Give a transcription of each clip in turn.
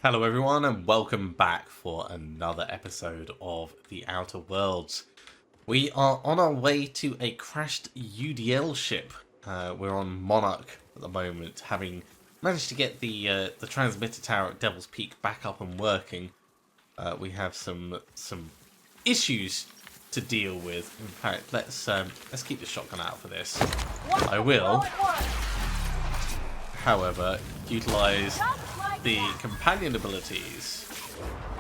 Hello everyone and welcome back for another episode of The Outer Worlds. We are on our way to a crashed UDL ship. We're on Monarch at the moment, having managed to get the transmitter tower at Devil's Peak back up and working. We have some issues to deal with. In fact, let's keep the shotgun out for this. I will, however, utilize the companion abilities.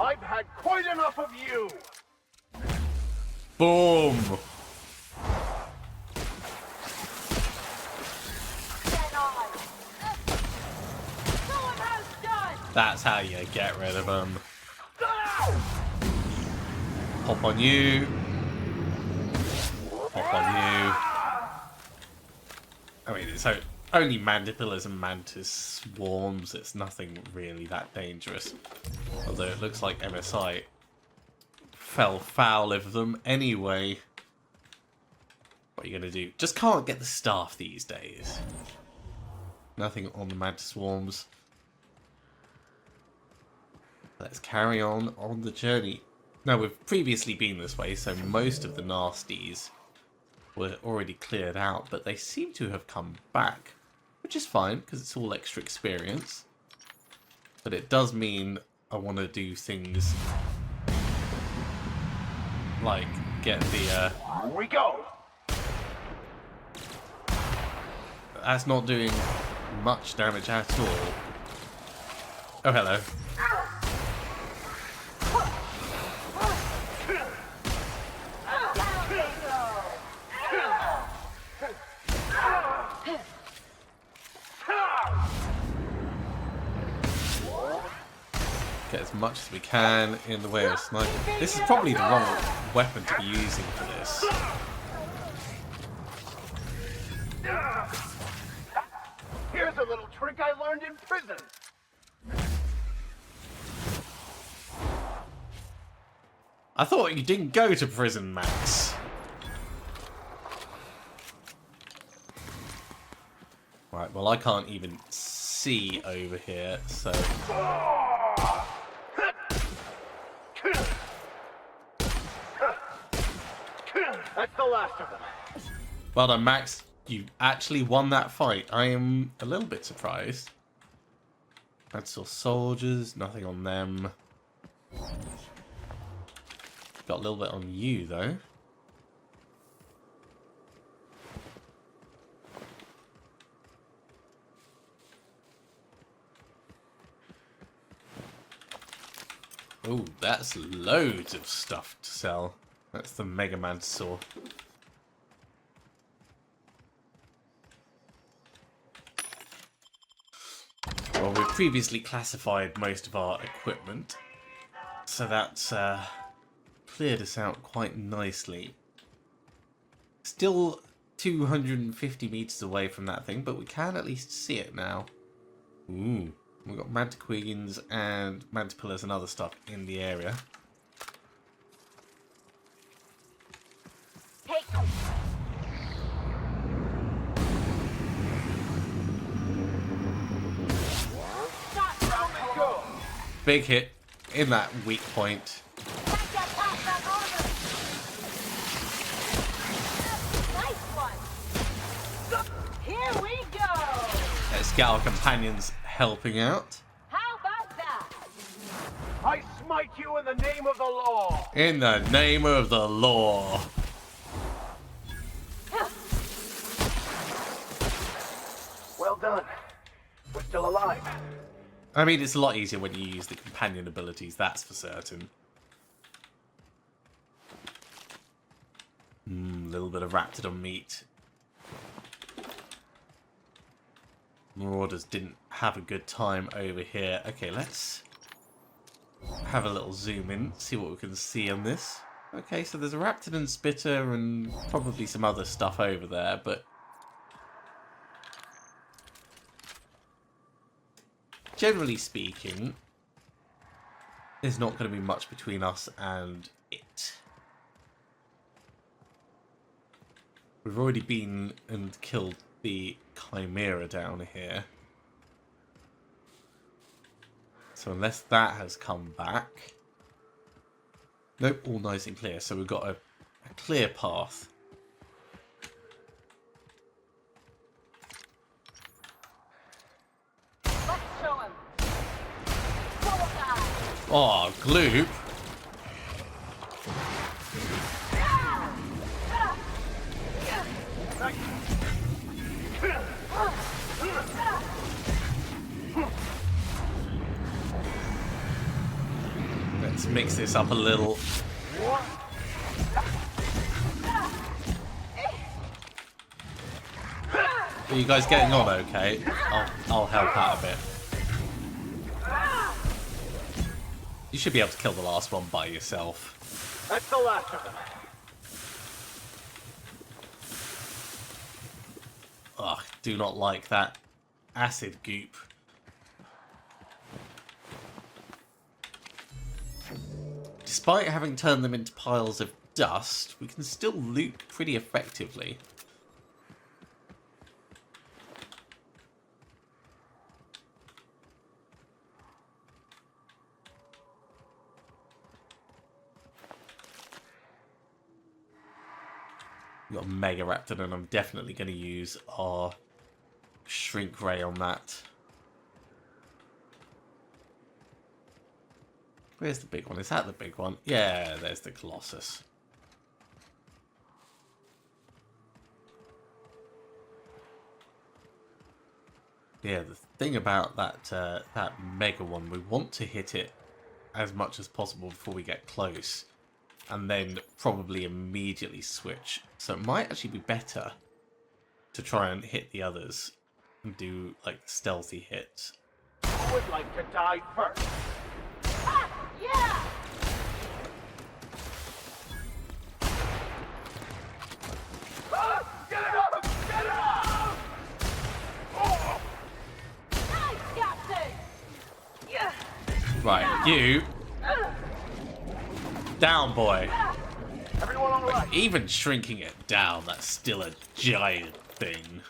I've had quite enough of you! Boom! That's how you get rid of them. Hop on you. Hop on you. I mean, it's only mandipillars and mantis swarms. It's nothing really that dangerous. Although it looks like MSI fell foul of them anyway. What are you going to do? Just can't get the staff these days. Nothing on the mantis swarms. Let's carry on the journey. Now, we've previously been this way, so most of the nasties were already cleared out, but they seem to have come back, which is fine because it's all extra experience. But it does mean I want to do things like get the Here we go! that's not doing much damage at all. Oh, hello. Get as much as we can in the way of sniping. This is probably the wrong weapon to be using for this. Here's a little trick I learned in prison. I thought you didn't go to prison, Max. Right, well I can't even see over here, so... That's the last of them. Well done, Max. You actually won that fight. I am a little bit surprised. I saw soldiers, nothing on them. Got a little bit on you, though. Oh, that's loads of stuff to sell. That's the Mega Man saw. Well, we've previously classified most of our equipment, so that's cleared us out quite nicely. Still 250 meters away from that thing, but we can at least see it now. Ooh, we've got mantiqueens and mantipillars and other stuff in the area. Big hit in that weak point. Here we go. Let's get our companions helping out. How about that? I smite you in the name of the law. In the name of the law. Well done. We're still alive. I mean, it's a lot easier when you use the companion abilities, that's for certain. A little bit of Raptidon meat. Marauders didn't have a good time over here. Okay, let's have a little zoom in, see what we can see on this. Okay, so there's a Raptidon spitter and probably some other stuff over there, but generally speaking, there's not going to be much between us and it. We've already been and killed the Chimera down here. So unless that has come back... Nope, all nice and clear. So we've got a clear path. Let's show him. Bullseye. Oh, gloop. Let's mix this up a little. Are you guys getting on okay? I'll help out a bit. You should be able to kill the last one by yourself. That's the last of them. Ugh, do not like that acid goop. Despite having turned them into piles of dust, we can still loot pretty effectively. We've got a Mega Raptor, and I'm definitely going to use our Shrink Ray on that. Where's the big one? Is that the big one? Yeah, there's the Colossus. Yeah, the thing about that Mega one, we want to hit it as much as possible before we get close. And then probably immediately switch. So it might actually be better to try and hit the others and do like stealthy hits. Who would like to die first? Ah, yeah! Get it off! Get it off! Oh! Nice, Captain! Yeah! Right, you down, boy. Everyone all right? Even shrinking it down, that's still a giant thing.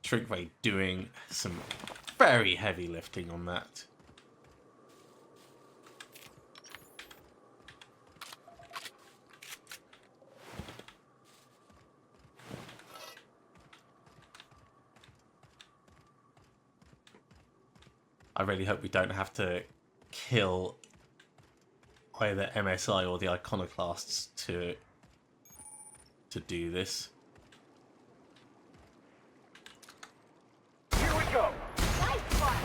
Shrink Ray doing some very heavy lifting on that. I really hope we don't have to kill either MSI or the Iconoclasts to do this. Here we go. Nice one!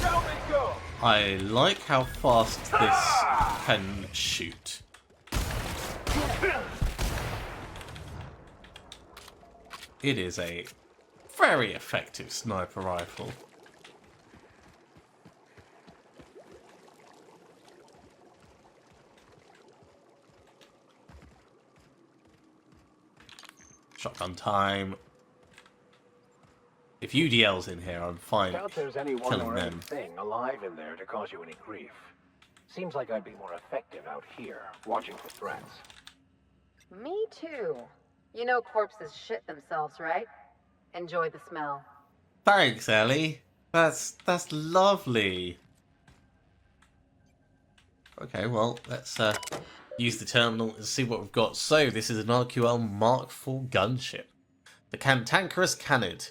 Down they go. I like how fast this can shoot. It is a very effective sniper rifle. Shotgun time. If UDL's in here, I'm fine Doubt there's anyone killing or them. anything alive in there to cause you any grief. Seems like I'd be more effective out here, watching for threats. Me too. You know corpses shit themselves, right? Enjoy the smell. Thanks, Ellie. That's lovely. Okay, well, let's use the terminal and see what we've got. So, this is an RQL Mark IV gunship. The Cantankerous Canid.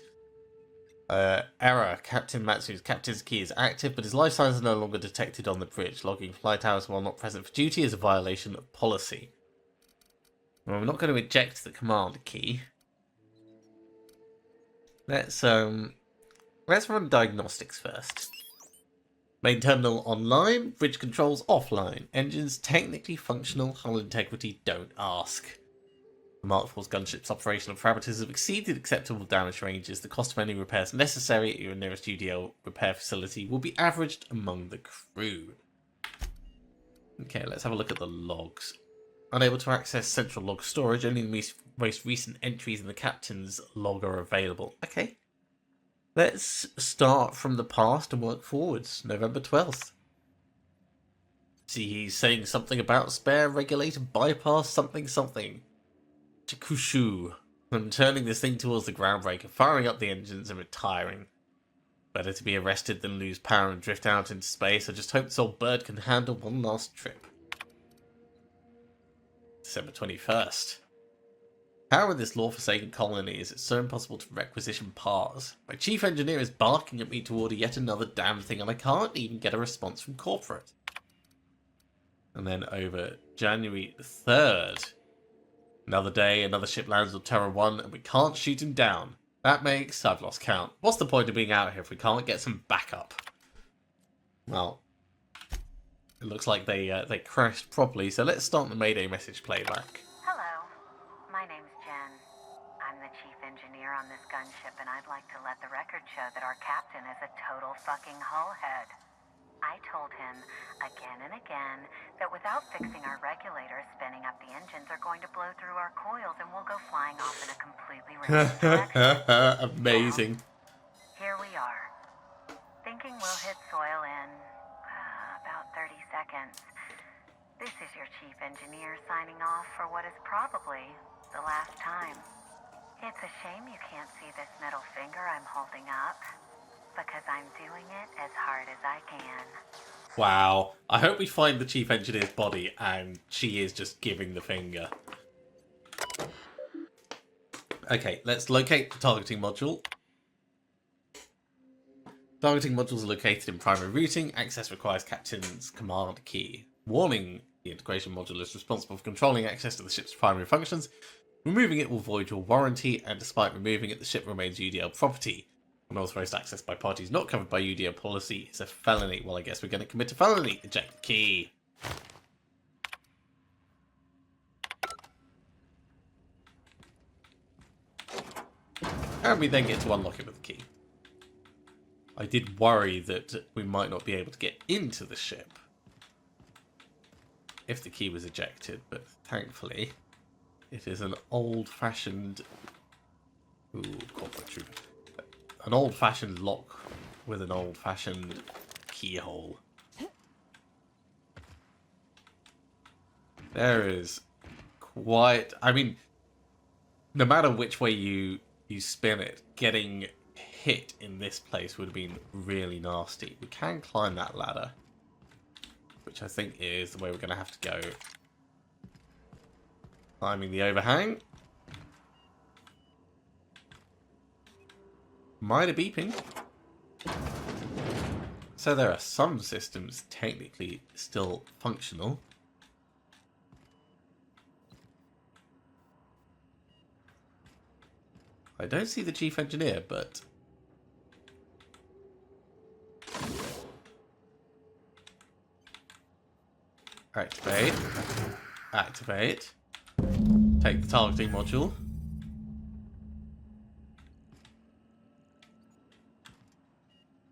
Error. Captain Matsu's captain's key is active, but his life signs are no longer detected on the bridge. Logging flight hours while not present for duty is a violation of policy. Well, we're not going to eject the command key. Let's run diagnostics first. Main terminal online, bridge controls offline. Engines technically functional, hull integrity don't ask. The Mark IV's gunship's operational parameters have exceeded acceptable damage ranges. The cost of any repairs necessary at your nearest UDL repair facility will be averaged among the crew. Okay, let's have a look at the logs. Unable to access central log storage, only the most recent entries in the captain's log are available. Okay. Let's start from the past and work forwards. November 12th. See, he's saying something about spare regulator bypass something something. Chikushu. I'm turning this thing towards the groundbreaker, firing up the engines and retiring. Better to be arrested than lose power and drift out into space. I just hope this old bird can handle one last trip. December 21st. How in this law-forsaken colony is it so impossible to requisition parts? My chief engineer is barking at me to order yet another damn thing and I can't even get a response from corporate. And then over January 3rd. Another day, another ship lands on Terra 1 and we can't shoot him down. That makes, I've lost count. What's the point of being out here if we can't get some backup? Well, it looks like they crashed properly, so let's start the Mayday message playback. Hello, my name's Jen. I'm the chief engineer on this gunship, and I'd like to let the record show that our captain is a total fucking hullhead. I told him again and again that without fixing our regulators, spinning up the engines are going to blow through our coils and we'll go flying off in a completely random direction. Amazing. Well, here we are. Thinking we'll hit soil in about 30 seconds. This is your chief engineer signing off for what is probably the last time. It's a shame you can't see this middle finger I'm holding up, because I'm doing it as hard as I can. Wow. I hope we find the chief engineer's body and she is just giving the finger. Okay, let's locate the targeting module. Targeting modules are located in primary routing. Access requires captain's command key. Warning, the integration module is responsible for controlling access to the ship's primary functions. Removing it will void your warranty, and despite removing it, the ship remains UDL property. Unauthorized access by parties not covered by UDL policy is a felony. Well, I guess we're going to commit a felony. Eject the key. And we then get to unlock it with the key. I did worry that we might not be able to get into the ship if the key was ejected, but thankfully it is an old-fashioned... Ooh, corporate trooper. An old-fashioned lock with an old-fashioned keyhole. There is quite... I mean, no matter which way you spin it, getting hit in this place would have been really nasty. We can climb that ladder, which I think is the way we're going to have to go. Climbing the overhang. Minor beeping. So there are some systems technically still functional. I don't see the chief engineer, but... Activate. Activate. Take the targeting module.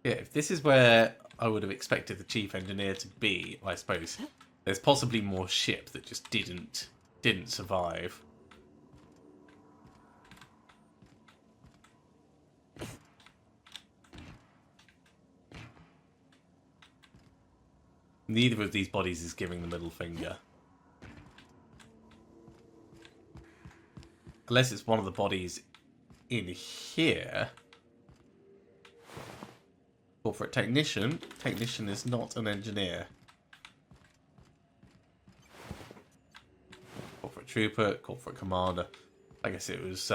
Yeah, if this is where I would have expected the chief engineer to be, I suppose there's possibly more ship that just didn't survive. Neither of these bodies is giving the middle finger. Unless it's one of the bodies in here. Corporate technician. Technician is not an engineer. Corporate trooper. Corporate commander. I guess it was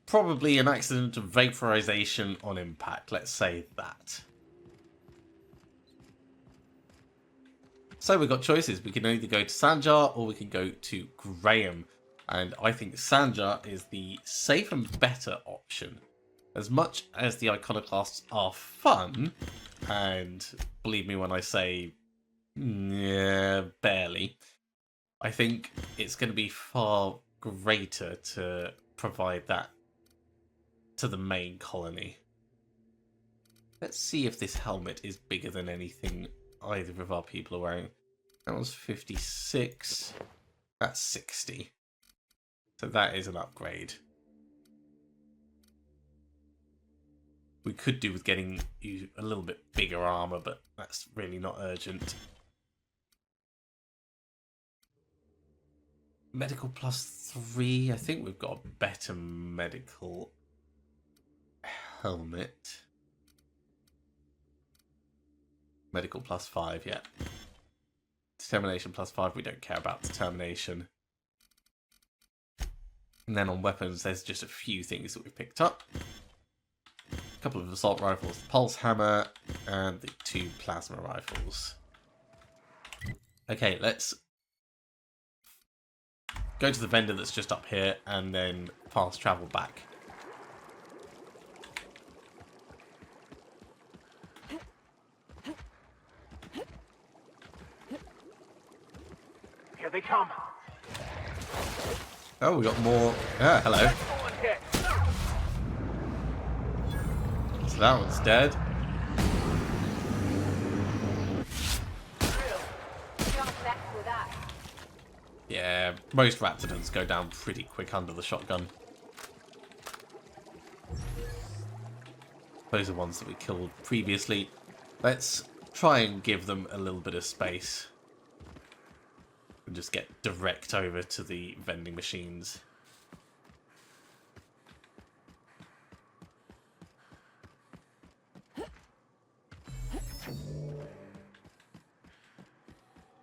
probably an accident of vaporization on impact. Let's say that. So we've got choices. We can either go to Sanjar or we can go to Graham. And I think Sanjar is the safe and better option. As much as the iconoclasts are fun, and believe me when I say, yeah, barely, I think it's going to be far greater to provide that to the main colony. Let's see if this helmet is bigger than anything either of our people are wearing. That was 56. That's 60. So that is an upgrade. We could do with getting you a little bit bigger armor, but that's really not urgent. Medical +3. I think we've got a better medical helmet. Medical +5, yeah. Determination +5. We don't care about determination. And then on weapons, there's just a few things that we've picked up. A couple of assault rifles, the pulse hammer, and the 2 plasma rifles. Okay, let's go to the vendor that's just up here and then fast travel back. Here they come. Oh, we got more. Ah, hello. Excellent hit. So that one's dead. Jump next with that. Yeah, most Raptidons go down pretty quick under the shotgun. Those are ones that we killed previously. Let's try and give them a little bit of space. And just get direct over to the vending machines.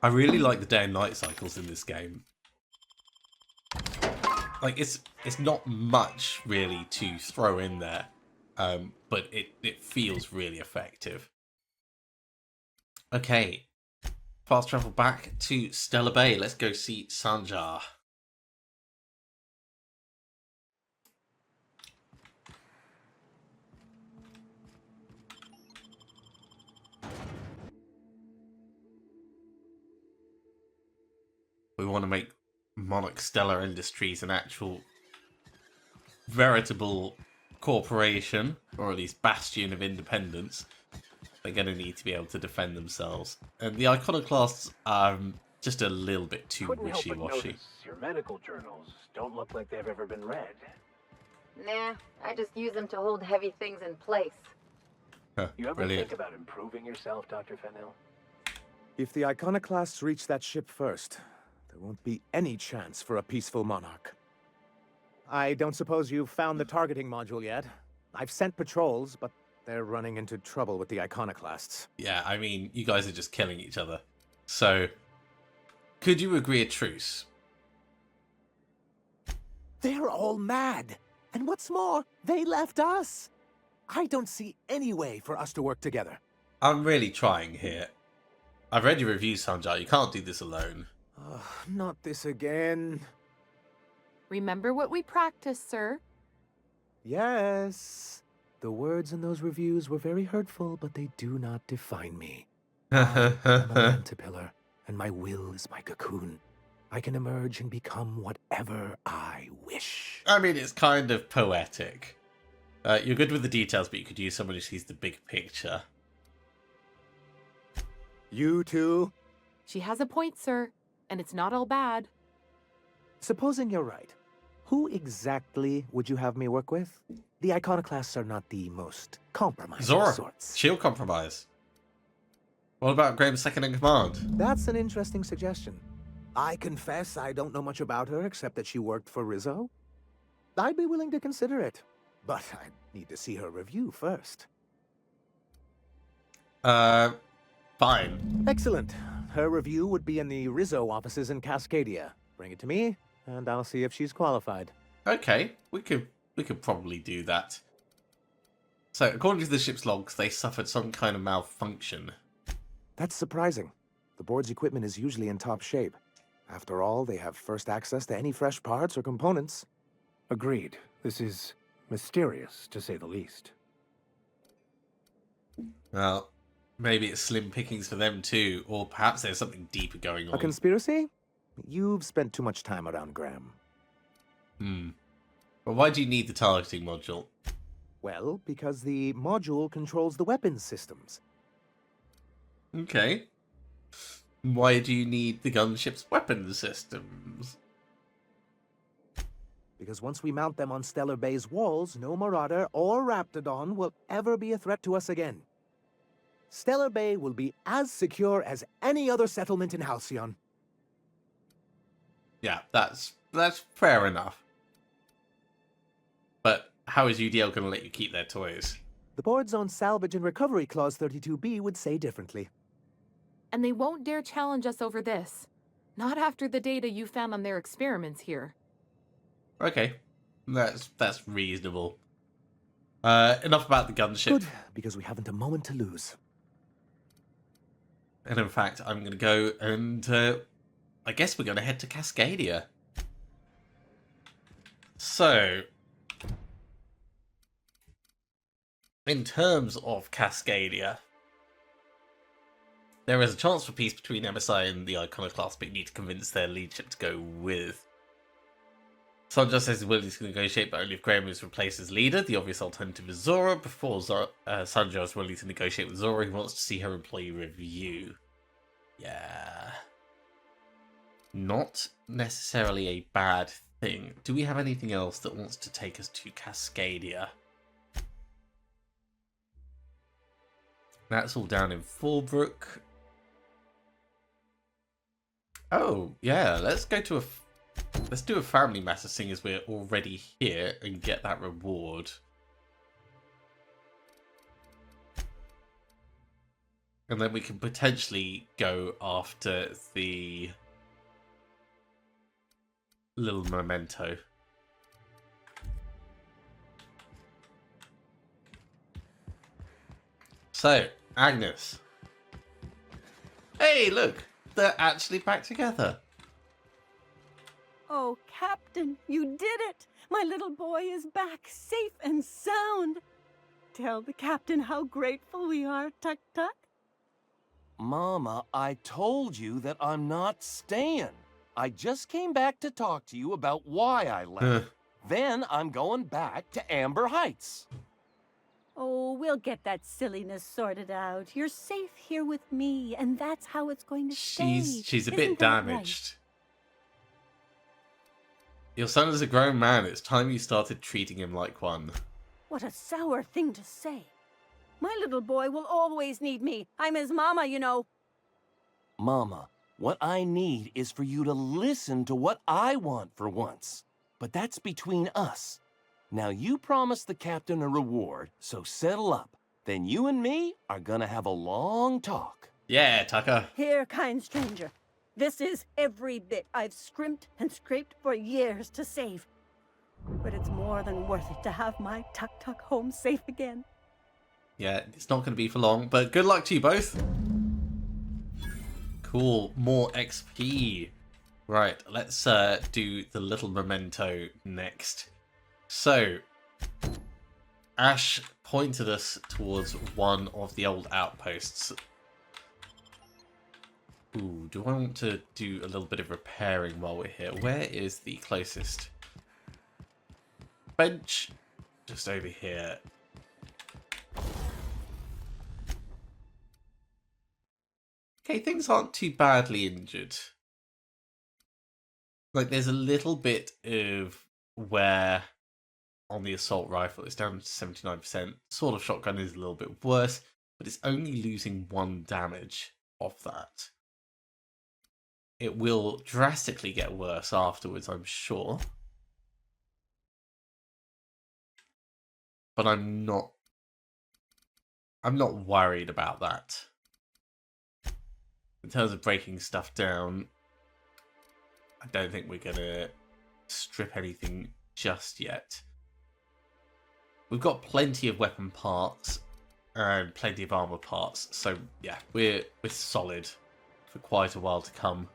I really like the day and night cycles in this game. Like, it's not much really to throw in there, but it feels really effective. Okay, fast travel back to Stella Bay. Let's go see Sanjar. We want to make Monarch Stellar Industries an actual veritable corporation, or at least bastion of independence. They're going to need to be able to defend themselves. And the iconoclasts are just a little bit too Couldn't help but wishy-washy. notice your medical journals don't look like they've ever been read. Nah, I just use them to hold heavy things in place. You ever Brilliant. think about improving yourself, Dr. Fennell? If the iconoclasts reach that ship first, there won't be any chance for a peaceful monarch. I don't suppose you've found the targeting module yet. I've sent patrols, but they're running into trouble with the iconoclasts. Yeah, I mean, you guys are just killing each other. So, could you agree a truce? They're all mad! And what's more, they left us! I don't see any way for us to work together. I'm really trying here. I've read your reviews, Sanjar. You can't do this alone. Not this again. Remember what we practiced, sir. Yes. The words in those reviews were very hurtful, but they do not define me. I'm a caterpillar, and my will is my cocoon. I can emerge and become whatever I wish. I mean, it's kind of poetic. You're good with the details, but you could use someone who sees the big picture. You too? She has a point, sir, and it's not all bad. Supposing you're right, who exactly would you have me work with? The iconoclasts are not the most compromising Zora. sorts. She'll compromise. What about Graham's second in command? That's an interesting suggestion. I confess I don't know much about her except that she worked for Rizzo. I'd be willing to consider it, but I need to see her review first. Fine. Excellent. Her review would be in the Rizzo offices in Cascadia. Bring it to me, and I'll see if she's qualified. Okay, we could probably do that. So, according to the ship's logs, they suffered some kind of malfunction. That's surprising. The board's equipment is usually in top shape. After all, they have first access to any fresh parts or components. Agreed. This is mysterious, to say the least. Well, maybe it's slim pickings for them too, or perhaps there's something deeper going on. A conspiracy? You've spent too much time around Graham. But why do you need the targeting module? Well, because the module controls the weapons systems. Okay. Why do you need the gunship's weapon systems? Because once we mount them on Stellar Bay's walls, no Marauder or Raptidon will ever be a threat to us again. Stellar Bay will be as secure as any other settlement in Halcyon. Yeah, that's fair enough. But how is UDL going to let you keep their toys? The board's own Salvage and Recovery Clause 32B would say differently. And they won't dare challenge us over this. Not after the data you found on their experiments here. Okay, that's reasonable. Enough about the gunship. Good, because we haven't a moment to lose. And in fact, I'm going to go and I guess we're going to head to Cascadia. So, in terms of Cascadia, there is a chance for peace between MSI and the Iconoclast, but you need to convince their leadership to go with. Sanjay says he's willing to negotiate, but only if Graham is replaced as leader. The obvious alternative is Zora. Before Sanjay is willing to negotiate with Zora, he wants to see her employee review. Yeah. Not necessarily a bad thing. Do we have anything else that wants to take us to Cascadia? That's all down in Fallbrook. Oh, yeah, let's go to let's do a family matter, seeing as we're already here, and get that reward. And then we can potentially go after the little memento. So, Agnes. Hey, look! They're actually back together. Oh, Captain, you did it! My little boy is back, safe and sound. Tell the Captain how grateful we are, Tuk Tuk. Mama, I told you that I'm not staying. I just came back to talk to you about why I left. Then I'm going back to Amber Heights. Oh, we'll get that silliness sorted out. You're safe here with me, and that's how it's going to stay. She's a Isn't bit that right? damaged. Your son is a grown man. It's time you started treating him like one. What a sour thing to say. My little boy will always need me. I'm his mama, you know. Mama, what I need is for you to listen to what I want for once. But that's between us. Now you promised the Captain a reward, so settle up. Then you and me are gonna have a long talk. Yeah, Tucker. Here, kind stranger. This is every bit I've scrimped and scraped for years to save. But it's more than worth it to have my Tuk Tuk home safe again. Yeah, it's not going to be for long, but good luck to you both. Cool, more XP. Right, let's do the little memento next. So, Ash pointed us towards one of the old outposts. Ooh, do I want to do a little bit of repairing while we're here? Where is the closest bench? Just over here. Okay, things aren't too badly injured. Like, there's a little bit of wear on the assault rifle. It's down to 79%. Sword of shotgun is a little bit worse, but it's only losing 1 damage off that. It will drastically get worse afterwards, I'm sure. But I'm not worried about that. In terms of breaking stuff down, I don't think we're going to strip anything just yet. We've got plenty of weapon parts and plenty of armor parts, so yeah, we're solid for quite a while to come.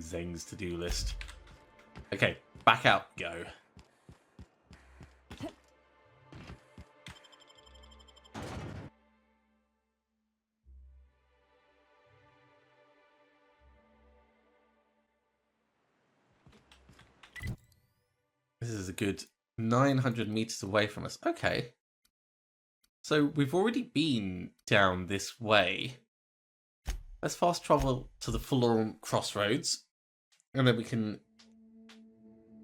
Zeng's to-do list. Okay, back out, go. This is a good 900 meters away from us. Okay. So we've already been down this way. Let's fast travel to the Forlorn Crossroads And then we can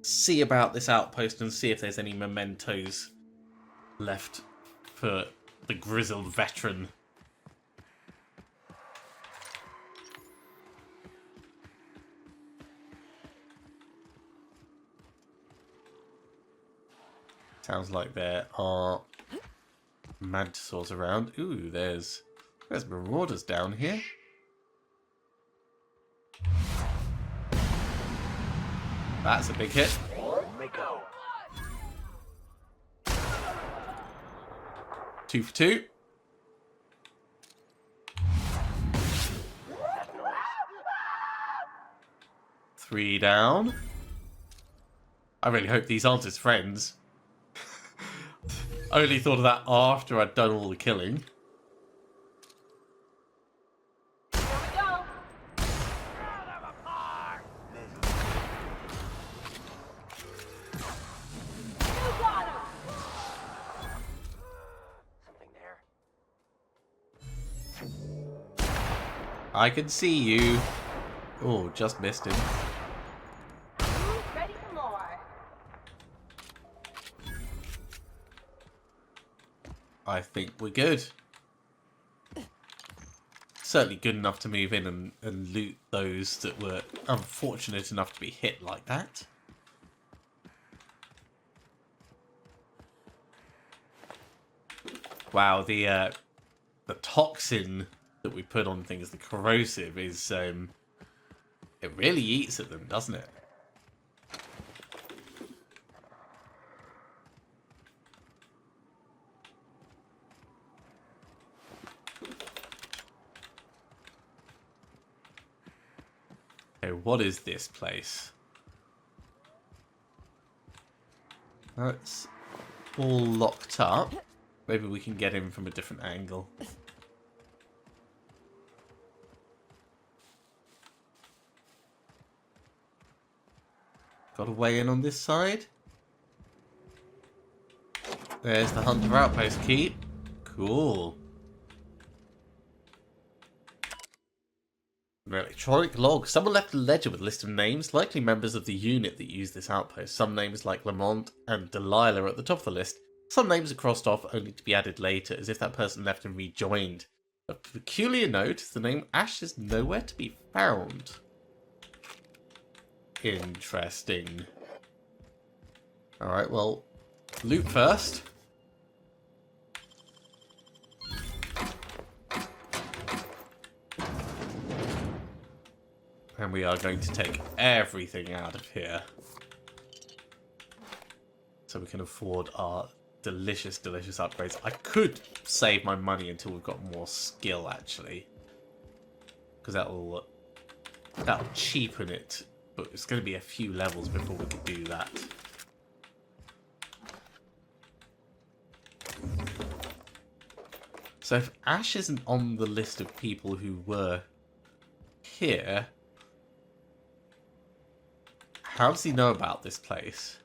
see about this outpost and see if there's any mementos left for the grizzled veteran. Sounds like there are mantisaurs around. Ooh, there's marauders down here. That's a big hit. May go. 2 for 2. Three down. I really hope these aren't his friends. I only thought of that after I'd done all the killing. Here we go. You got him. Something there. I can see you. Oh, just missed him. Who's ready for more? I think we're good. Certainly good enough to move in and loot those that were unfortunate enough to be hit like that. Wow, the toxin that we put on things, the corrosive, is it really eats at them, doesn't it? Okay, what is this place? That's all locked up. Maybe we can get in from a different angle. Got a way in on this side. There's the Hunter Outpost key. Cool. An electronic log. Someone left a ledger with a list of names, likely members of the unit that used this outpost. Some names like Lamont and Delilah are at the top of the list. Some names are crossed off only to be added later, as if that person left and rejoined. A peculiar note is the name Ash is nowhere to be found. Interesting. Alright, well, loot first. And we are going to take everything out of here. So we can afford our delicious, delicious upgrades. I could save my money until we've got more skill, actually. Because that'll cheapen it. But it's going to be a few levels before we can do that. So if Ash isn't on the list of people who were here, how does he know about this place?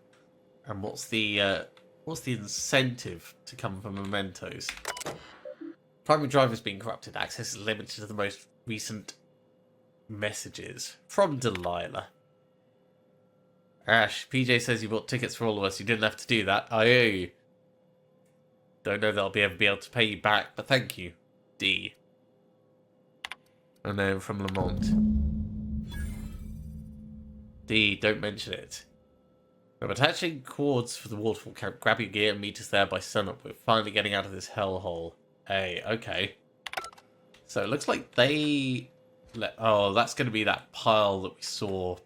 And what's the incentive to come from mementos? Primary drive has been corrupted. Access is limited to the most recent messages from Delilah. Ash, PJ says you bought tickets for all of us. You didn't have to do that. I owe you. Don't know that I'll ever be able to pay you back, but thank you. D. And then from Lamont. D, don't mention it. I'm attaching cords for the waterfall camp. Grab your gear and meet us there by sunup. We're finally getting out of this hellhole. Hey, okay. So it looks like they... Oh, that's going to be that pile that we saw.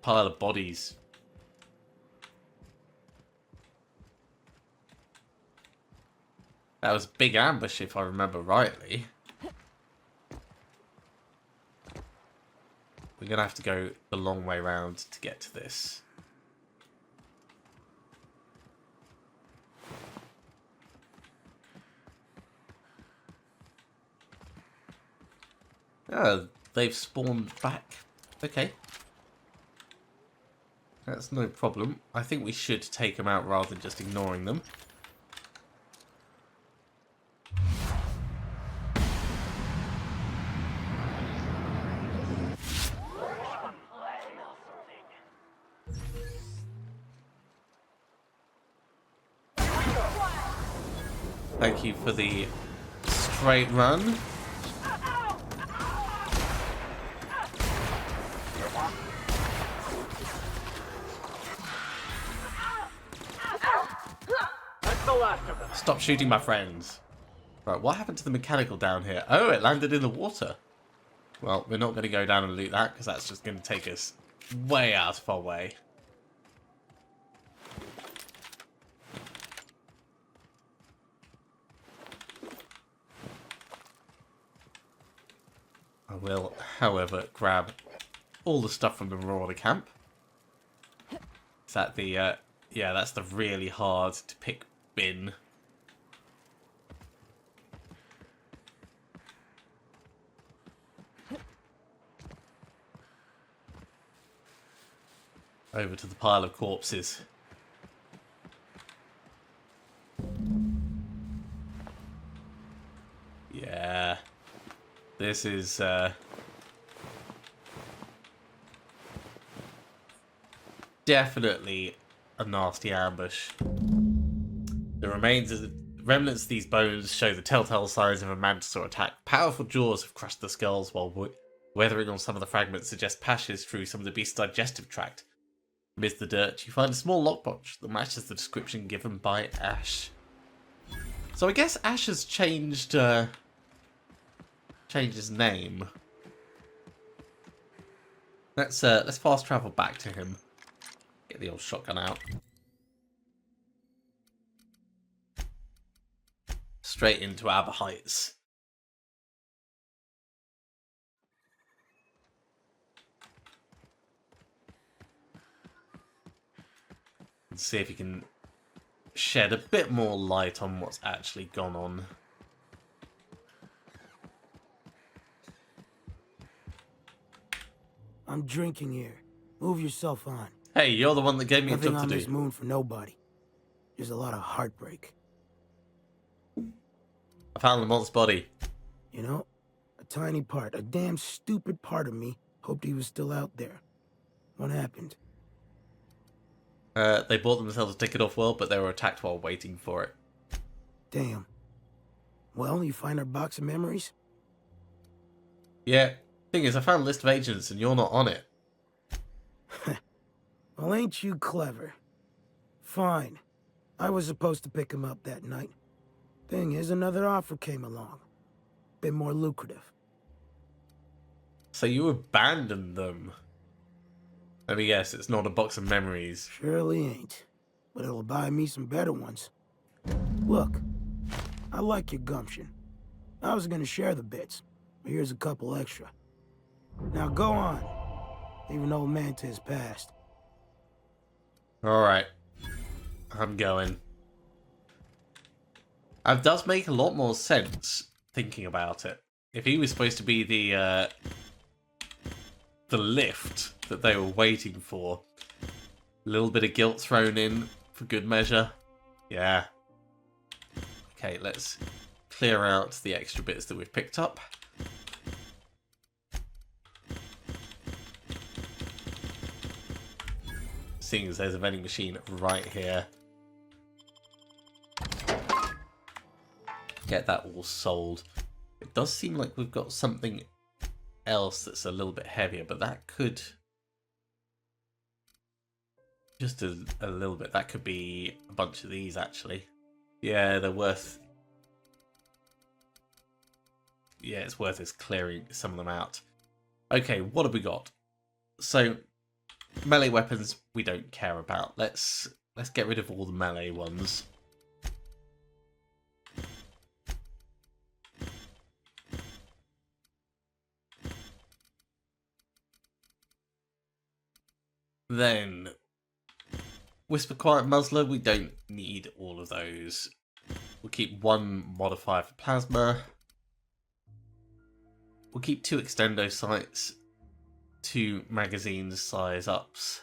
Pile of bodies. That was a big ambush, if I remember rightly. We're going to have to go the long way round to get to this. Oh, they've spawned back. Okay. That's no problem. I think we should take them out rather than just ignoring them. Thank you for the straight run. That's the last of them. Stop shooting my friends. Right, what happened to the mechanical down here? Oh, it landed in the water. Well, we're not going to go down and loot that because that's just going to take us way out of our way. I will, however, grab all the stuff from the Marauder camp. Is that the, yeah, that's the really hard to pick bin. Over to the pile of corpses. Yeah. This is, definitely a nasty ambush. The remnants of these bones show the telltale signs of a mantisaur attack. Powerful jaws have crushed the skulls, while weathering on some of the fragments suggest passages through some of the beast's digestive tract. Amidst the dirt, you find a small lockbox that matches the description given by Ash. So I guess Ash has changed his name. Let's fast travel back to him. Get the old shotgun out. Straight into Aber Heights. And see if you can shed a bit more light on what's actually gone on. I'm drinking here. Move yourself on. Hey, you're the one that gave me a Nothing job on to this do. moon for nobody. There's a lot of heartbreak. I found the monk's body. You know, a tiny part, a damn stupid part of me hoped he was still out there. What happened? They bought themselves a ticket off world, but they were attacked while waiting for it. Damn. Well, you find our box of memories? Yeah. Thing is, I found a list of agents and you're not on it. Well, ain't you clever? Fine. I was supposed to pick him up that night. Thing is, another offer came along. Bit more lucrative. So you abandoned them. Let me guess, it's not a box of memories. Surely ain't. But it'll buy me some better ones. Look, I like your gumption. I was gonna share the bits, but here's a couple extra. Now go on. Leave an old man to his past. Alright. I'm going. It does make a lot more sense, thinking about it. If he was supposed to be the lift that they were waiting for, a little bit of guilt thrown in for good measure. Yeah. Okay, let's clear out the extra bits that we've picked up. Seeing as there's a vending machine right here. Get that all sold. It does seem like we've got something else that's a little bit heavier, but that could... Just a little bit. That could be a bunch of these, actually. Yeah, they're worth... Yeah, it's worth us clearing some of them out. Okay, what have we got? So... melee weapons we don't care about. Let's get rid of all the melee ones. Then Whisper Quiet Muzzler, we don't need all of those. We'll keep one modifier for plasma. We'll keep 2 extendo sights. 2 magazine size ups.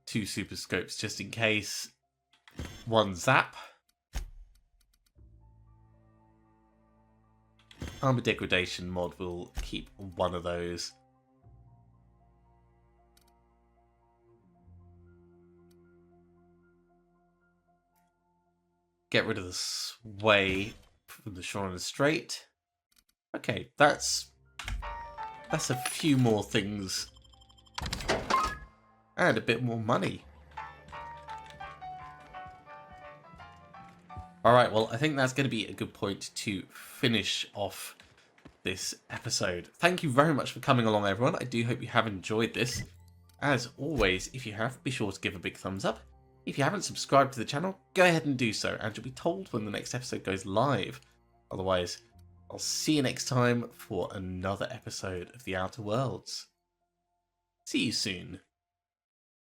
Two super scopes just in case. 1 zap. Armor degradation mod will keep 1 of those. Get rid of the sway from the shore and the strait. Okay, that's a few more things. And a bit more money. Alright, well, I think that's going to be a good point to finish off this episode. Thank you very much for coming along, everyone. I do hope you have enjoyed this. As always, if you have, be sure to give a big thumbs up. If you haven't subscribed to the channel, go ahead and do so, and you'll be told when the next episode goes live. Otherwise, I'll see you next time for another episode of The Outer Worlds. See you soon.